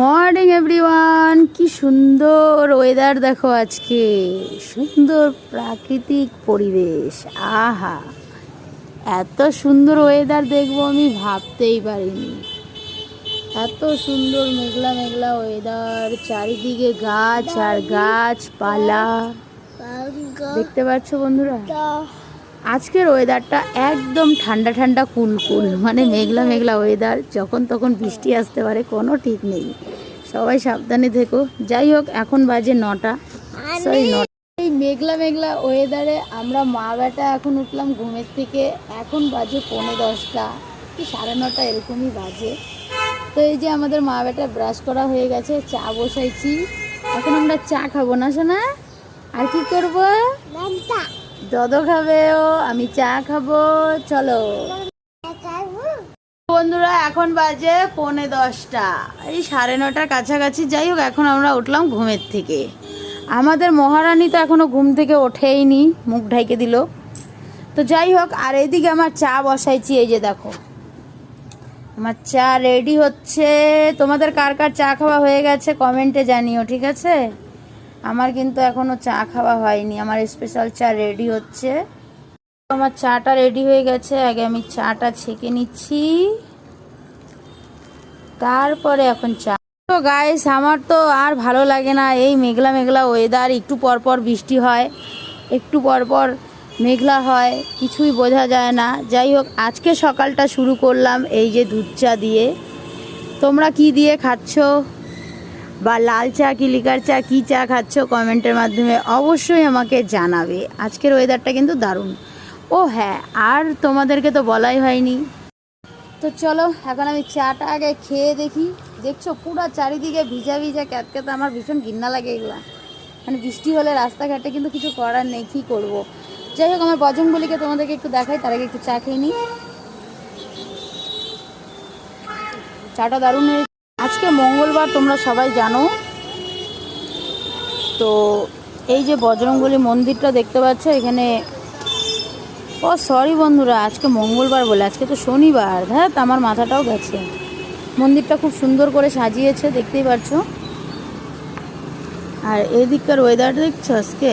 Morning everyone, কি সুন্দর weather দেখো আজকে। সুন্দর প্রাকৃতিক পরিবেশ। আহা, এত সুন্দর ওয়েদার দেখবো আমি ভাবতেই পারিনি। এত সুন্দর মেঘলা মেঘলা ওয়েদার, চারিদিকে গাছ আর গাছপালা দেখতে পাচ্ছ বন্ধুরা। আজকের ওয়েদারটা একদম ঠান্ডা ঠান্ডা কুলকুল, মানে মেঘলা মেঘলা ওয়েদার, যখন তখন বৃষ্টি আসতে পারে, কোনো ঠিক নেই। সবাই সাবধানে থেকো। যাই হোক, এখন বাজে 9টা, সরি 9টা। এই মেঘলা মেঘলা ওয়েদারে আমরা মা বেটা এখন উঠলাম ঘুমের থেকে। এখন বাজে 10:45 কি 9:30 এরকমই বাজে। তো এই যে আমাদের মা বেটা ব্রাশ করা হয়ে গেছে, চা বসাইছি। এখন আমরা চা খাবো না শোনা, আর কি করবো? দদো খাবে, ও আমি চা খাবো। চলো বন্ধুরা, এখন বাজে 10:45, এই 9:30 কাছাকাছি। যাই হোক, এখন আমরা উঠলাম ঘুমের থেকে। আমাদের মহারানী তো এখনো ঘুম থেকে ওঠেইনি, মুখ ঢাইকে দিল। তো যাই হোক, আর এদিকে আমার চা বসাইছি, এই যে দেখো আমার চা রেডি হচ্ছে। তোমাদের কার কার চা খাওয়া হয়ে গেছে কমেন্টে জানিও, ঠিক আছে? আমার কিন্তু এখনো চা খাওয়া হয়নি, আমার স্পেশাল চা রেডি হচ্ছে। আমার চাটা রেডি হয়ে গেছে, আগে আমি চাটা ছেঁকে নিচ্ছি, তারপরে এখন চা। তো গাইস, আমার তো আর ভালো লাগে না এই মেঘলা মেঘলা ওয়েদার। একটু পর পর বৃষ্টি হয়, একটু পর পর মেঘলা হয়, কিছুই বোঝা যায় না। যাই হোক, আজকে সকালটা শুরু করলাম এই যে দুধ চা দিয়ে। তোমরা কি দিয়ে খাচ্ছ, বা লাল চা কি লিকার চা, কি চা খাচ্ছ কমেন্টের মাধ্যমে অবশ্যই আমাকে জানাবে। আজকের ওয়েদারটা কিন্তু দারুণ। ও হ্যাঁ, আর তোমাদেরকে তো বলাই হয়নি। তো চলো, এখন আমি চাটা আগে খেয়ে দেখি। দেখছো পুরো চারিদিকে ভিজা ভিজা ক্যাতক্যাত, আমার ভীষণ ঘৃণা লাগে এগুলা। মানে বৃষ্টি হলে রাস্তাঘাটে, কিন্তু কিছু করার নেই, কী করবো। যাই হোক, আমার বজনগুলিকে তোমাদেরকে একটু দেখাই, তার আগে একটু চা খেয়ে নিই। চাটা দারুণ হয়েছে। আজকে মঙ্গলবার, তোমরা সবাই জানো। তো এই যে বজরংবলী মন্দিরটা দেখতে পাচ্ছ এখানে। ও সরি বন্ধুরা, আজকে মঙ্গলবার বলে, আজকে তো শনিবার। হ্যাঁ, আমার মাথাটাও গেছে। মন্দিরটা খুব সুন্দর করে সাজিয়েছে, দেখতেই পাচ্ছ। আর এদিককার ওয়েদার দেখছো আজকে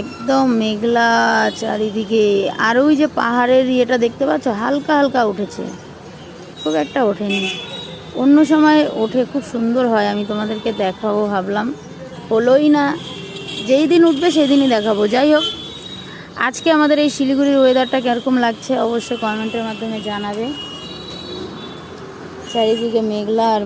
একদম মেঘলা চারিদিকে। আর ওই যে পাহাড়ের ইয়েটা দেখতে পাচ্ছ, হালকা হালকা উঠেছে, খুব একটা ওঠেনি। অন্য সময় ওঠে, খুব সুন্দর হয়। আমি তোমাদেরকে দেখাবো ভাবলাম, হলোই না। যেই দিন উঠবে সেই দিনই দেখাবো। যাই হোক, আজকে আমাদের এই শিলিগুড়ির ওয়েদারটা কীরকম লাগছে অবশ্যই কমেন্টের মাধ্যমে জানাবে। চারিদিকে মেঘলা আর